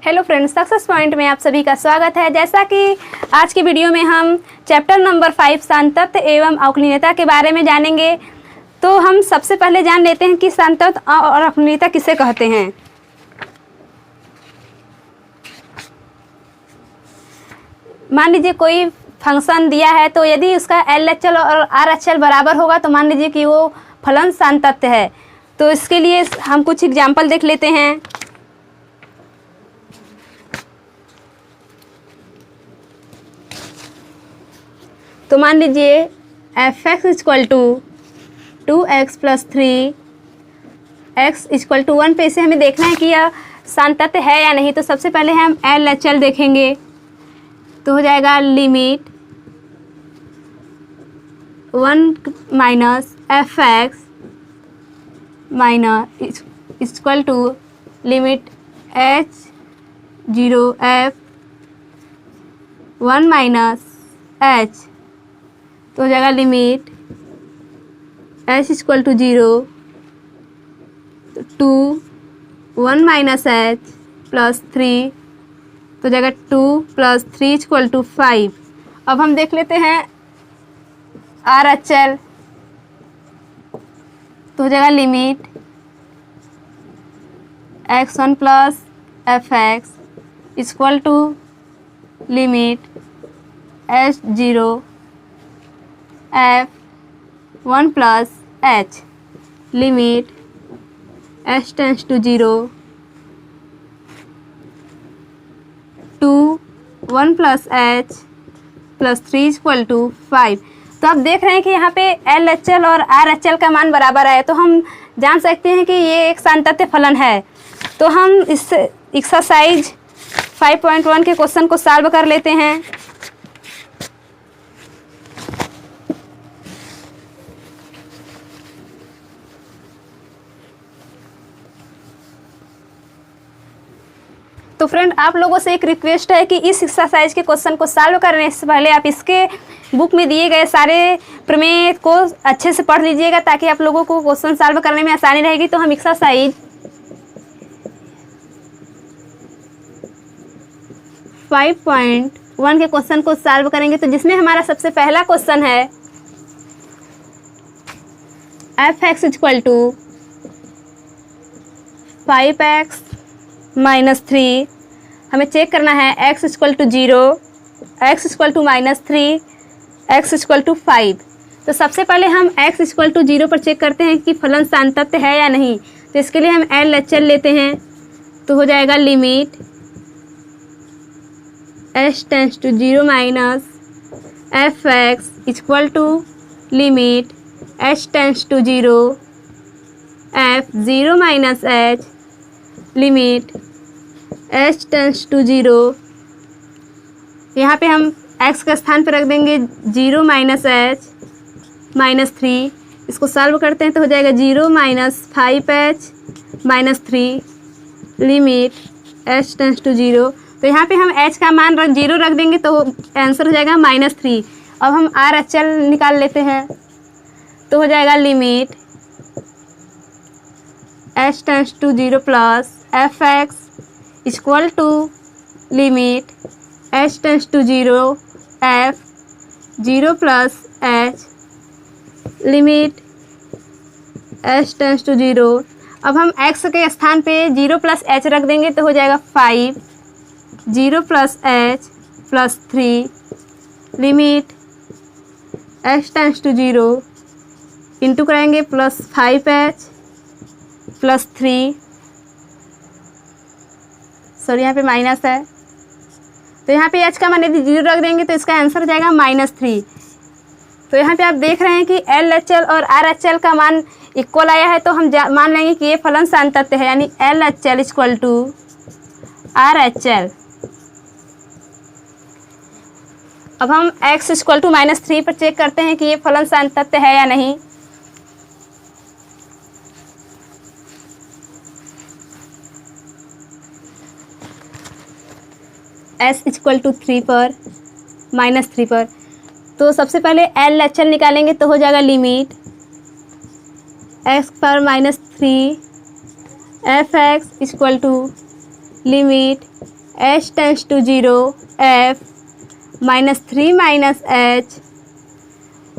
Hello friends, success point में आप सभी का स्वागत है। जैसा कि आज की वीडियो में हम चैप्टर नंबर 5 सांतत्य एवं अवकलनीयता के बारे में जानेंगे। तो हम सबसे पहले जान लेते हैं कि सांतत्य और अवकलनीयता किसे कहते हैं। मान लीजिए कोई फंक्शन दिया है, तो यदि उसका LHL और RHL बराबर होगा तो मान लीजिए कि वो फलन सांतत्य है। तो इसके लिए हम कुछ एग्जाम्पल देख लेते हैं। तो मान लीजिए f(x) = 2x + 3x = 1 पे इसे हमें देखना है कि यह सांतत्य है या नहीं। तो सबसे पहले हम LHL देखेंगे, तो हो जाएगा limit 1 - f(x) = limit h(0f) 1 - h, तो हो जाएगा लिमिट h = 0 2 1 - h + 3, तो हो जाएगा 2 + 3 = 5। अब हम देख लेते हैं RHL, तो हो जाएगा limit x1 + f(x) = limit h(0f) 1 + h, limit h → 0 2 1 + h + 3 = 5। तो आप देख रहे हैं कि यहाँ पे LHL और RHL का मान बराबर है, तो हम जान सकते हैं कि ये एक सांतत्य फलन है। तो हम इस एक्सरसाइज 5.1 के क्वेश्चन को सॉल्व कर लेते हैं। तो फ्रेंड, आप लोगों से एक रिक्वेस्ट है कि इस एक्सरसाइज के क्वेश्चन को सॉल्व करने से पहले आप इसके बुक में दिए गए सारे प्रमेय को अच्छे से पढ़ लीजिएगा, ताकि आप लोगों को क्वेश्चन सॉल्व करने में आसानी रहेगी। तो हम एक्सरसाइज 5.1 के क्वेश्चन को सॉल्व करेंगे। तो जिसमें हमारा सबसे पहला क्वेश्चन है f(x) = 5x - 3। हमें चेक करना है x = 0, x = -3, x = 5। तो सबसे पहले हम x = 0 पर चेक करते हैं कि फलन सांतत्य है या नहीं। तो इसके लिए हम LHL लेते हैं, तो हो जाएगा limit h → 0 - f(x) = limit h → 0 f 0 - h, limit h → 0। यहाँ पे हम x के स्थान पर रख देंगे 0 - h -3। इसको सॉल्व करते हैं तो हो जाएगा 0 - 5h -3, लिमिट h → 0। तो यहाँ पे हम h का मान 0 रख देंगे तो आंसर हो जाएगा -3। अब हम RHL निकाल लेते हैं, तो हो जाएगा limit h → 0 + f(x) = limit h → 0 f 0 + h, limit h → 0। अब हम x के स्थान पे 0 + h रख देंगे तो हो जाएगा 5 0 + h + 3, लिमिट h → 0 इंटू करेंगे +5h + 3, सॉरी यहाँ पे माइनस है, तो यहाँ पे h का मान यदि 0 रख देंगे तो इसका आंसर हो जाएगा -3। तो यहाँ पे आप देख रहे हैं कि LHL और RHL का मान इक्वल आया है, तो हम मान लेंगे कि ये फलन सांतत्य है, यानी LHL = RHL। अब हम x = -3 पर चेक करते हैं कि ये फलन सांतत्य है या नहीं। s = 3 पर -3 पर, तो सबसे पहले LHL निकालेंगे तो हो जाएगा लिमिट x पर -3 f(x) = limit h tends to 0 f -3 minus h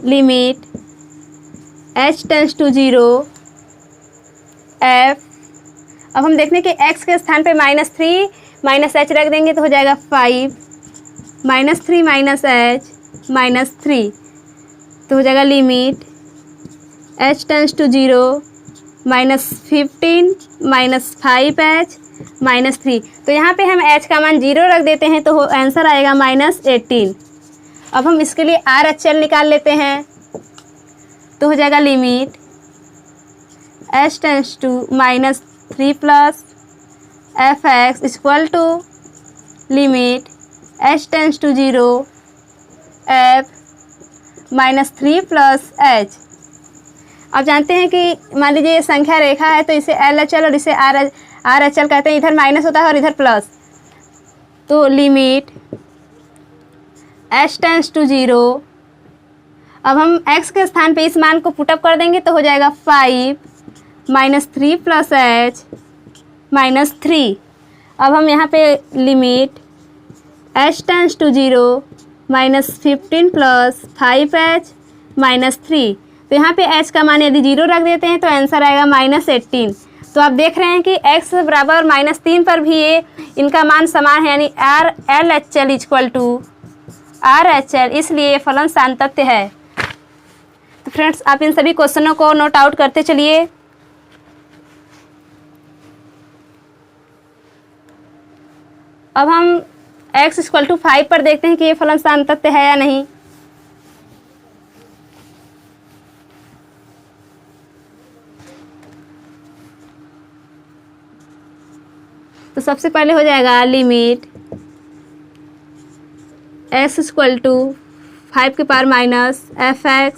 limit h tends to 0 f। अब हम देखने के x के स्थान पे -3 माइनस h रख देंगे तो हो जाएगा 5 -3 माइनस h -3 तो हो जाएगा limit h tends to 0 -15 minus 5h -3। तो यहाँ पे हम h का मान 0 रख देते हैं तो आंसर आएगा -18। अब हम इसके लिए r अचल निकाल लेते हैं तो हो जाएगा limit h tends to -3 plus fx equal to limit h tends to 0 f -3 plus h। अब जानते हैं कि मान लीजिए ये संख्या रेखा है तो इसे एल अचल और इसे आर अचल कहते हैं। इधर माइनस होता है और इधर प्लस। तो लिमिट h टेंस टू 0। अब हम x के स्थान पे इस मान को पुटअप कर देंगे तो हो जाएगा 5 -3 प्लस h -3। अब हम यहाँ पे limit h tends to 0 -15 plus 5h -3। तो यहाँ पे h का मान यदि 0 रख देते हैं तो आंसर आएगा -18। तो आप देख रहे हैं कि x बराबर -3 पर भी ये इनका मान समान है, यानी R L H L equal to R H L, इसलिए फलन सातत्य है। तो फ्रेंड्स आप इन सभी क्वेश्चनों को नोट आउट करते चलिए। अब हम x इक्वल टू 5 पर देखते हैं कि ये फलन सातत्य है या नहीं। तो सबसे पहले हो जाएगा लिमिट x इक्वल टू 5 के power minus fx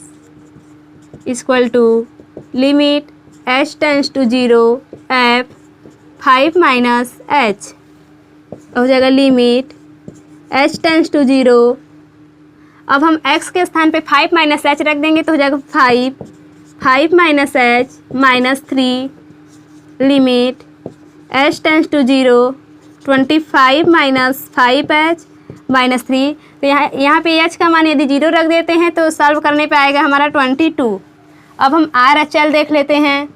equal to limit h tends to 0 f 5 minus h हो जाएगा लिमिट h टेंस टू 0। अब हम x के स्थान पे 5 माइनस h रख देंगे तो हो जाएगा 5 minus h -3 limit h tends to 0 25 minus 5h -3। तो यहाँ पे h का मान यदि 0 रख देते हैं तो सॉल्व करने पे आएगा हमारा 22। अब हम r अचल देख लेते हैं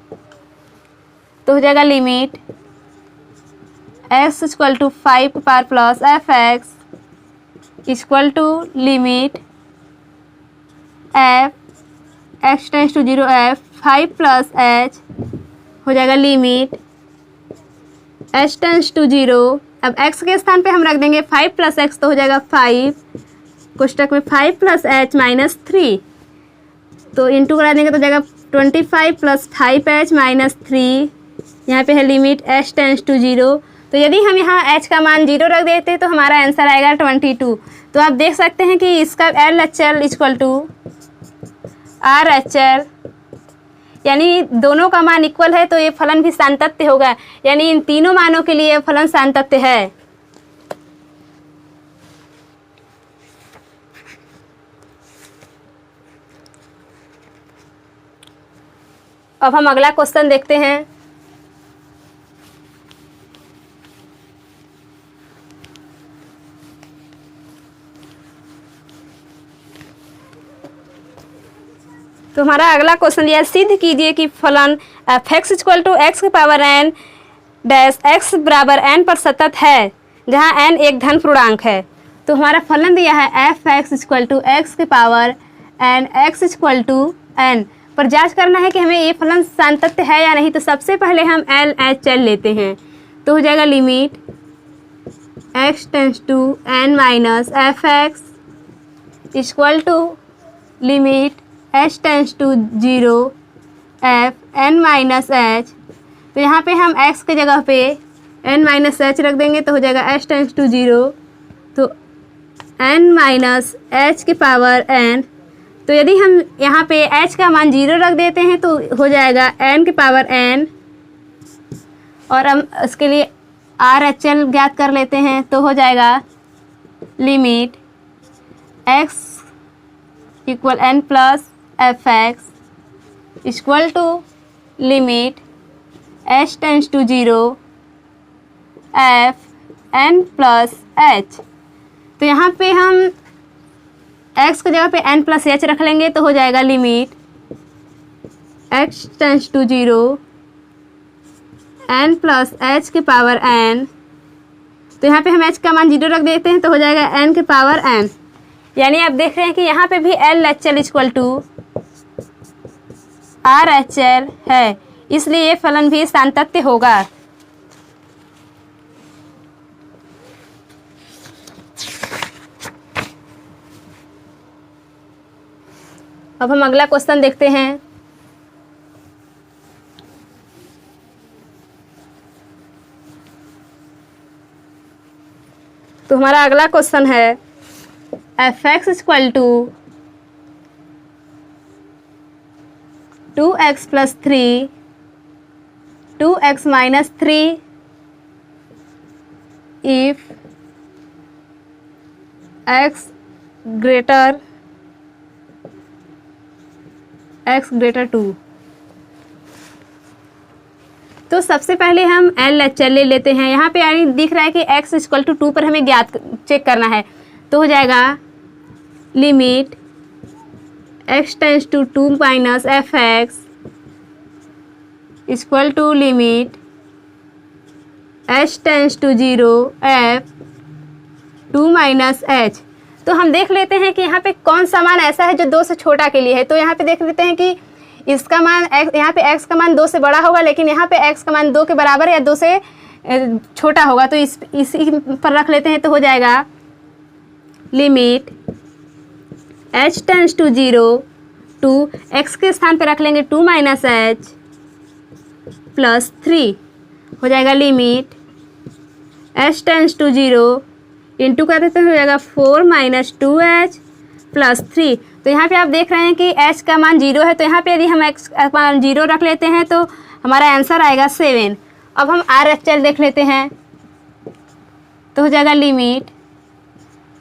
तो हो जाएगा लिमिट x इक्वल टू 5 के power plus fx equal to limit f x tends to 0 f 5 plus h हो जाएगा लिमिट h टेंस टू 0। अब x के स्थान पे हम रख देंगे 5 प्लस x तो हो जाएगा 5 कोष्टक में 5 प्लस h -3। तो इंटू करा देंगे तो हो जाएगा 25 प्लस 5h -3। यहाँ पे है लिमिट h टेंस टू 0। तो यदि हम यहाँ h का मान 0 रख देते तो हमारा आंसर आएगा 22। तो आप देख सकते हैं कि इसका एल अचल इक्वल टू आर अचल, यानी दोनों का मान इक्वल है तो ये फलन भी सातत्य होगा, यानी इन तीनों मानों के लिए फलन सातत्य है। अब हम अगला क्वेश्चन देखते हैं। तो हमारा अगला क्वेश्चन यह सिद्ध कीजिए कि फलन f(x इक्वल टू x के पावर n डैश x बराबर n पर सतत है जहां n एक धन पूर्णांक है। तो हमारा फलन दिया है f(x इक्वल टू x के power n x equal to n पर जांच करना है कि हमें ये फलन सातत्य है या नहीं। तो सबसे पहले हम एल एच एल लेते हैं तो हो जाएगा limit x tends to n minus fx equal to limit h tends to 0 f n minus h। तो यहाँ पे हम x के जगह पे n माइनस h रख देंगे तो हो जाएगा h टेंस टू 0 तो n माइनस h के पावर n। तो यदि हम यहाँ पे h का मान 0 रख देते हैं तो हो जाएगा n के पावर n, और हम इसके लिए r अचल ज्ञात कर लेते हैं तो हो जाएगा limit x equal n plus fx equal to limit h tends to 0 f n plus H. तो यहाँ पे हम x की जगह पे n प्लस एच रख लेंगे तो हो जाएगा limit x tends to 0 n plus H के पावर n। तो यहाँ पे हम h का मान 0 रख देते हैं तो हो जाएगा n के पावर n। यानी आप देख रहे हैं कि यहाँ पे भी L H L equal to R H L है, इसलिए ये फलन भी सांतत्य होगा। अब हम अगला क्वेश्चन देखते हैं। तो हमारा अगला क्वेश्चन है F x equal to 2x plus 3 2x minus 3 if x greater 2। तो सबसे पहले हम एल एच एल ले लेते हैं। यहाँ पे यानी दिख रहा है कि x इक्वल टू 2 पर हमें ज्ञात चेक करना है, तो हो जाएगा limit x tends to 2 minus F x equal to limit h tends to 0 f 2 minus h। तो हम देख लेते हैं कि यहाँ पे कौन सा मान ऐसा है जो 2 से छोटा के लिए है। तो यहाँ पे देख लेते हैं कि इसका मान यहाँ पे x का मान 2 से बड़ा होगा, लेकिन यहाँ पे x का मान 2 के बराबर या 2 से छोटा होगा। तो इसी पर रख लेते हैं तो हो जाएगा limit h tends to 0 two x के स्थान पे रख लेंगे 2 माइनस एच प्लस 3 हो जाएगा limit h tends to 0 into कर देते हैं हो जाएगा 4 माइनस 2h प्लस 3। तो यहाँ पे आप देख रहे हैं कि h का मान 0 है, तो यहाँ पे यदि हम x का मान 0 रख लेते हैं तो हमारा आंसर आएगा 7। अब हम आर एच एल देख लेते हैं तो हो जाएगा limit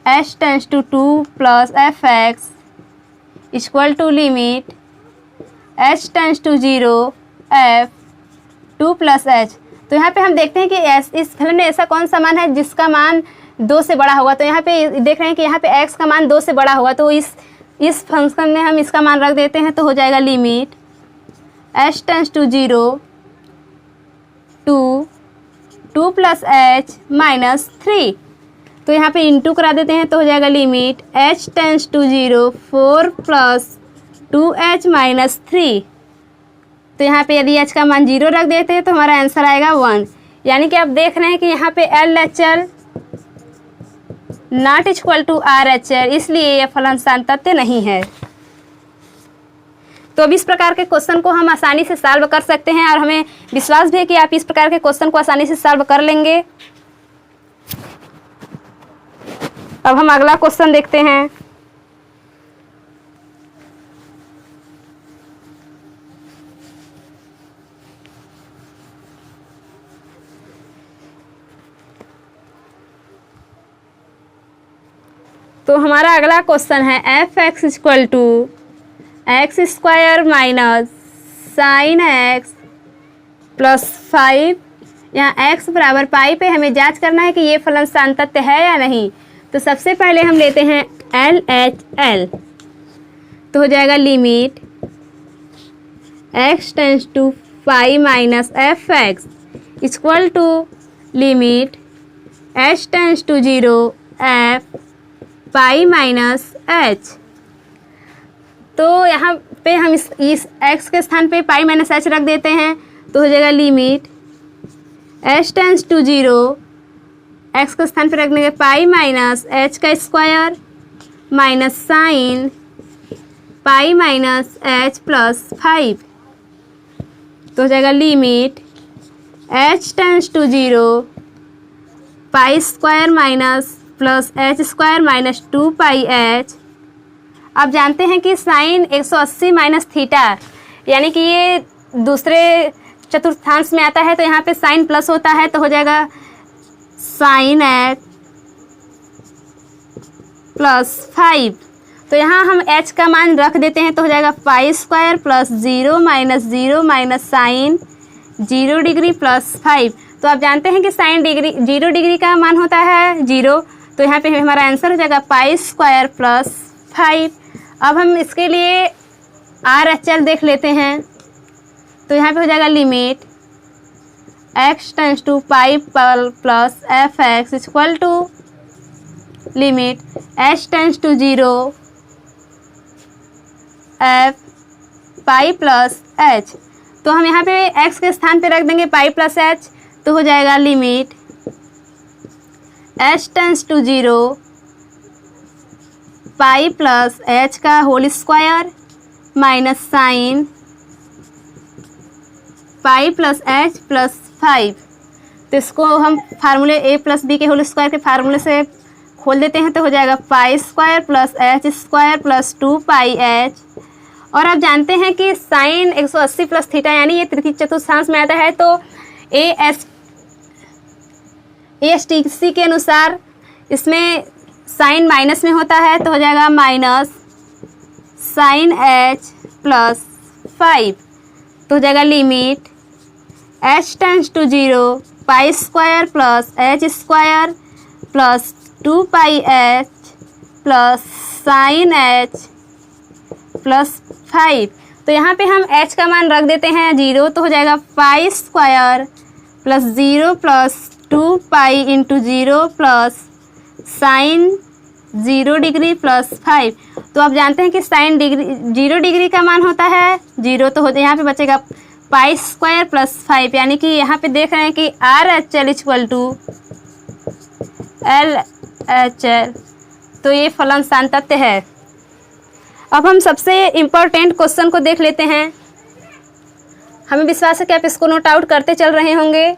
h tends to 2 plus F x equal to limit h tends to 0 f 2 plus H. तो यहाँ पे हम देखते हैं कि इस फलन में ऐसा कौन सा मान है जिसका मान 2 से बड़ा होगा। तो यहाँ पे देख रहे हैं कि यहाँ पे x का मान 2 से बड़ा होगा, तो इस फंक्शन में हम इसका मान रख देते हैं तो हो जाएगा limit h tends to 0 two 2 plus H minus 3। तो यहाँ पे इंटू करा देते हैं तो हो जाएगा limit h tends to 0 4 plus 2h minus 3। तो यहाँ पे यदि h का मान 0 रख देते हैं तो हमारा आंसर आएगा 1। यानी कि आप देख रहे हैं कि यहाँ पे L H L not equal to R H L, इसलिए यह फलन सांतत्य नहीं है। तो अब इस प्रकार के क्वेश्चन को हम आसानी से सॉल्व कर सकते हैं और हमें विश्वास भी है कि आप इस प्रकार के क्वेश्चन को आसानी से सॉल्व कर लेंगे। अब हम अगला क्वेश्चन देखते हैं। तो हमारा अगला क्वेश्चन है F x equal to X square minus sine x plus 5। यहाँ x बराबर पाई पे हमें जांच करना है कि ये फलन सांतत्य है या नहीं। तो सबसे पहले हम लेते हैं एल एच एल, तो हो जाएगा limit x tends to 5 minus F x equal to limit h tends to 0 f pi minus H. तो यहाँ पे हम इस x के स्थान पे पाई माइनस एच रख देते हैं तो हो जाएगा limit h tends to 0 x के स्थान पे रखने के पाई माइनस एच का square minus sine pi minus H plus 5। तो हो जाएगा limit h tends to 0 pi square minus plus H square minus 2 pi H. आप जानते हैं कि साइन 180 माइनस थीटा, यानी कि ये दूसरे चतुर्थांश में आता है, तो यहाँ पे साइन प्लस होता है तो हो जाएगा साइन एच प्लस 5। तो यहाँ हम h का मान रख देते हैं तो हो जाएगा pi square plus 0 minus sine 0 degree plus 5। तो आप जानते हैं कि साइन डिग्री 0 डिग्री का मान होता है 0, तो यहाँ पे हमारा आंसर हो जाएगा पाई स्क्वायर प्लस 5। अब हम इसके लिए आर एच एल देख लेते हैं, तो यहाँ पे हो जाएगा limit x tends to pi plus F x equal to limit h tends to 0 F pi plus h। तो हम यहाँ पे x के स्थान पे रख देंगे पाई प्लस h, तो हो जाएगा limit h tends to 0 pi plus h का whole square minus sine pi plus h plus 5। तो इसको हम फार्मूले a प्लस बी के होल स्क्वायर के फार्मूले से खोल देते हैं, तो हो जाएगा pi square plus h square plus 2 pi h। और आप जानते हैं कि साइन 180 प्लस थीटा यानी ये तृतीय चतुर्थांश में आता है, तो ASTC के अनुसार इसमें साइन माइनस में होता है, तो हो जाएगा माइनस साइन h प्लस 5। तो हो जाएगा limit h tends to 0 pi square plus h square plus 2 pi h plus sine h plus 5। तो यहाँ पे हम h का मान रख देते हैं 0, तो हो जाएगा pi square plus 0 plus 2 pi into 0 plus sign 0 degree plus 5। तो आप जानते हैं कि साइन 0 डिग्री का मान होता है 0, तो होते यहाँ पे बचेगा पाई स्क्वायर प्लस 5, यानी कि यहाँ पे देख रहे हैं कि R H L equal to L H L. तो ये फलन सातत्य है। अब हम सबसे इम्पोर्टेंट क्वेश्चन को देख लेते हैं। हमें विश्वास है कि आप इसको नोट आउट करते चल रहे होंगे।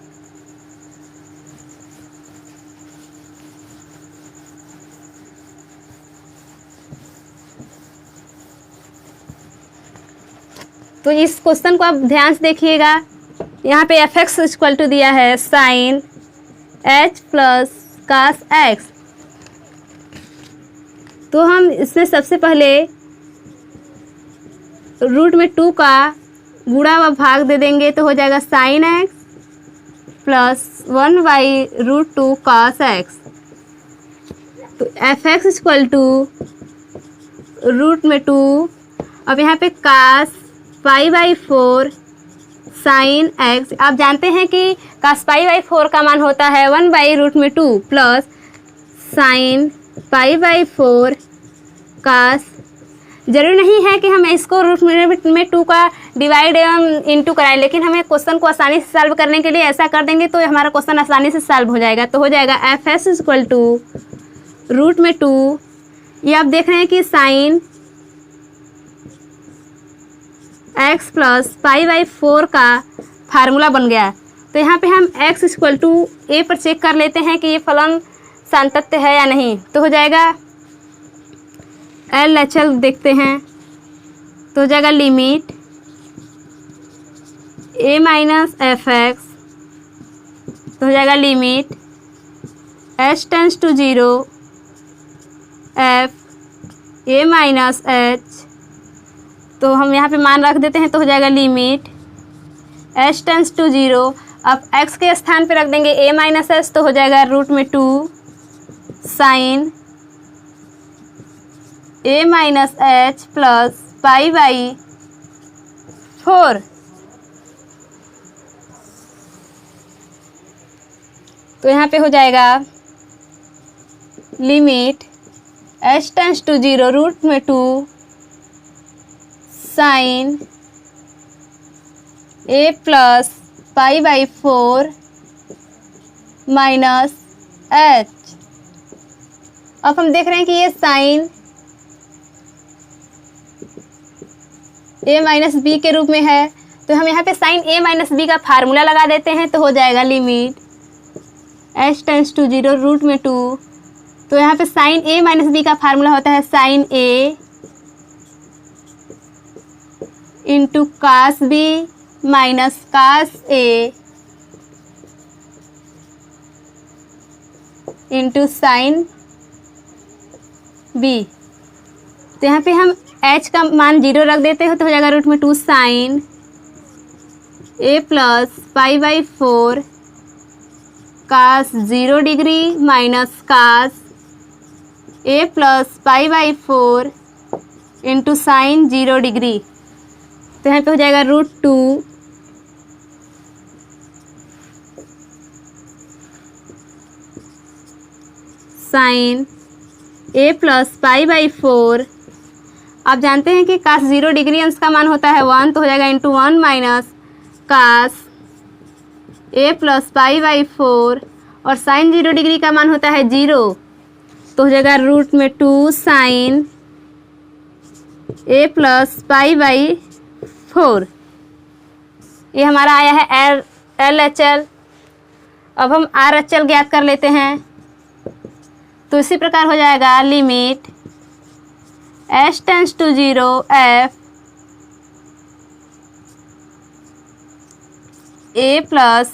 तो इस क्वेश्चन को आप ध्यान से देखिएगा। यहाँ पे एफ एक्स इक्वल टू दिया है sine h plus cos x. तो हम इसमें सबसे पहले रूट में 2 का गुणा व भाग दे देंगे, तो हो जाएगा sine x plus 1 by root 2 cos x. तो f x equal to root में 2, अब यहाँ पे cos pi by 4 sine x. आप जानते हैं कि कास पाई बाई 4 का मान होता है 1 बाई रूट में 2 प्लस साइन पाई बाई 4 कास। जरूरी नहीं है कि हम इसको रूट में 2 का डिवाइड एवं इंटू कराएं, लेकिन हमें क्वेश्चन को आसानी से सॉल्व करने के लिए ऐसा कर देंगे, तो हमारा क्वेश्चन आसानी से सॉल्व हो जाएगा। तो हो जाएगा F S equal to root में 2, ये आप देख रहे हैं कि sine x plus pi by 4 का फार्मूला बन गया। तो यहाँ पे हम x इक्वल टू ए पर चेक कर लेते हैं कि ये फलन सातत्य है या नहीं। तो हो जाएगा एल एच एल देखते हैं, तो हो जाएगा limit a minus F x, तो हो जाएगा लिमिट h टेंस टू 0 एफ a माइनस h। तो हम यहाँ पे मान रख देते हैं, तो हो जाएगा लिमिट h टेंस टू 0। अब x के स्थान पे रख देंगे a माइनस h, तो हो जाएगा रूट में 2 sine a minus h plus pi by 4। तो यहाँ पे हो जाएगा limit h tends to 0 root में 2 sine a plus pi by 4 minus h। अब हम देख रहे हैं कि ये साइन a माइनस बी के रूप में है, तो हम यहाँ पे साइन a माइनस बी का फार्मूला लगा देते हैं, तो हो जाएगा limit h tends to 0 root में 2। तो यहाँ पे साइन a माइनस बी का फार्मूला होता है sine a into cos b minus cos a into sine b. तो यहाँ पे हम h का मान 0 रख देते हो, तो हो जाएगा रूट में 2 sine a plus pi by 4 cos 0 degree minus cos a plus pi by 4 into sine 0 degree. तो यहाँ पे हो जाएगा √2 sine a plus pi by 4। आप जानते हैं कि cos 0 डिग्री अंश का मान होता है 1, तो हो जाएगा into 1 minus cos a plus pi by 4 और साइन 0 डिग्री का मान होता है 0, तो हो जाएगा √2 sine a plus pi by 4। ये हमारा आया है LHL। अब हम RHL ज्ञात कर लेते हैं। तो इसी प्रकार हो जाएगा limit h tends to 0 f a plus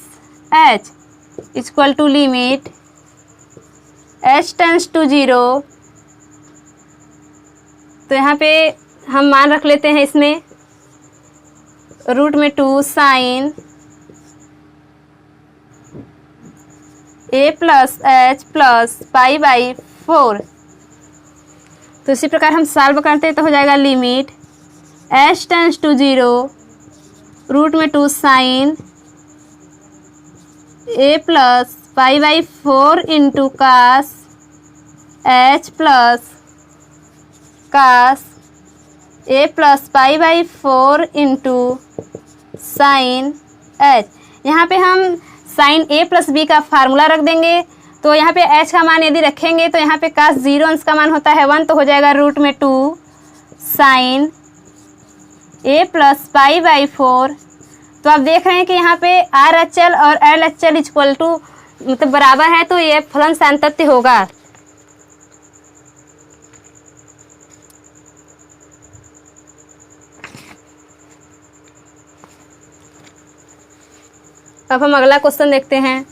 h equal to limit h tends to 0। तो यहाँ पे हम मान रख लेते हैं इसमें √2 sine a plus h plus pi by 4। तो इसी प्रकार हम सॉल्व करते हैं तो हो जाएगा limit h tends to 0 √2 sine a plus pi by 4 into cos h plus cos a plus pi by 4 into sine h। यहाँ पे हम साइन a प्लस b का फार्मूला रख देंगे। तो यहाँ पे h का मान यदि रखेंगे तो यहाँ पे cos 0 अंश का मान होता है 1, तो हो जाएगा √2 sine a plus pi by 4। तो आप देख रहे हैं कि यहाँ पे RHL और LHL इक्वल टू मतलब बराबर है, तो ये फलन सान्तत्य होगा। अब हम अगला क्वेश्चन देखते हैं।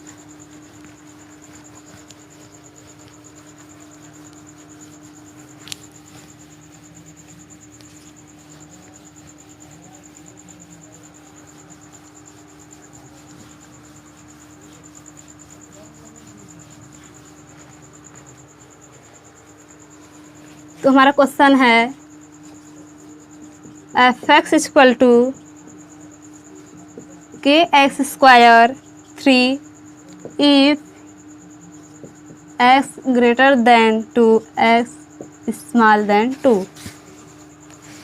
तो हमारा क्वेश्चन है f(x) equal to kx square 3 if x greater than 2 x small than 2।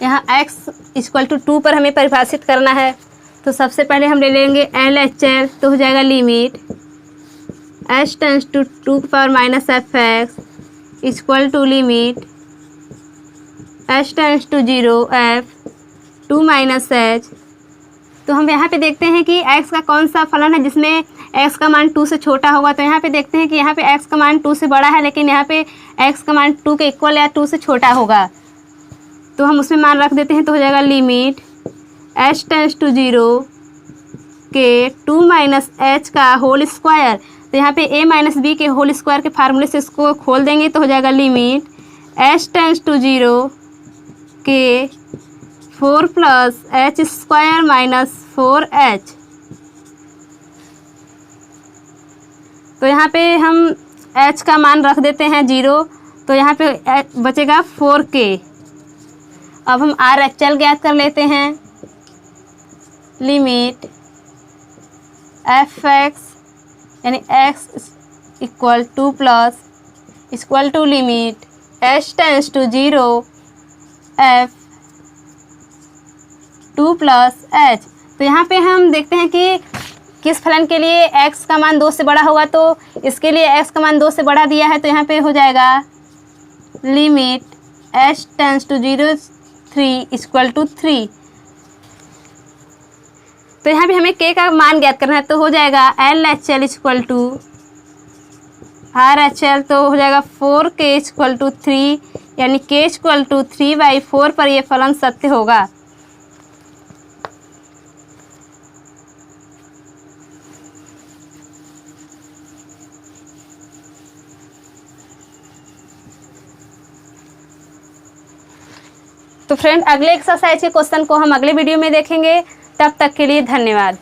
यहाँ x इक्वल टू 2 पर हमें परिभाषित करना है। तो सबसे पहले हम ले लेंगे LHL। तो हो जाएगा limit h tends to 2 power minus fx equal to limit h tends to 0 f 2 minus h। तो हम यहाँ पे देखते हैं कि x का कौन सा फलन है जिसमें x का मान 2 से छोटा होगा। तो यहाँ पे देखते हैं कि यहाँ पे x का मान 2 से बड़ा है, लेकिन यहाँ पे x का मान 2 के इक्वल या 2 से छोटा होगा। तो हम उसमें मान रख देते हैं। तो हो जाएगा लिमिट h टेंड्स टू 0 के 2 माइनस h का होल स्क्वायर। तो यहाँ पे a माइनस b के होल स्क्वायर के फार्मूले से इसको खोल देंगे। तो हो जाएगा लिमिट h टेंड्स टू 0 के 4 plus h square minus 4h। तो यहाँ पे हम h का मान रख देते हैं 0, तो यहाँ पे बचेगा 4k। अब हम RHL ज्ञात कर लेते हैं। लिमिट f(x) यानी x equal to plus equal to limit h tends to 0 f 2 plus h। तो यहाँ पे हम देखते हैं कि किस फलन के लिए x का मान 2 से बड़ा होगा। तो इसके लिए x का मान 2 से बढ़ा दिया है। तो यहाँ पे हो जाएगा limit h tends to 0 3 equal to 3। तो यहाँ पे हमें k का मान ज्ञात करना है। तो हो जाएगा LHL इक्वल टू RHL। तो हो जाएगा 4k इक्वल टू 3, यानी k इक्वल टू 3/4 पर यह फलन सत्य होगा। तो फ्रेंड, अगले एक्सरसाइज के क्वेश्चन को हम अगले वीडियो में देखेंगे। तब तक के लिए धन्यवाद।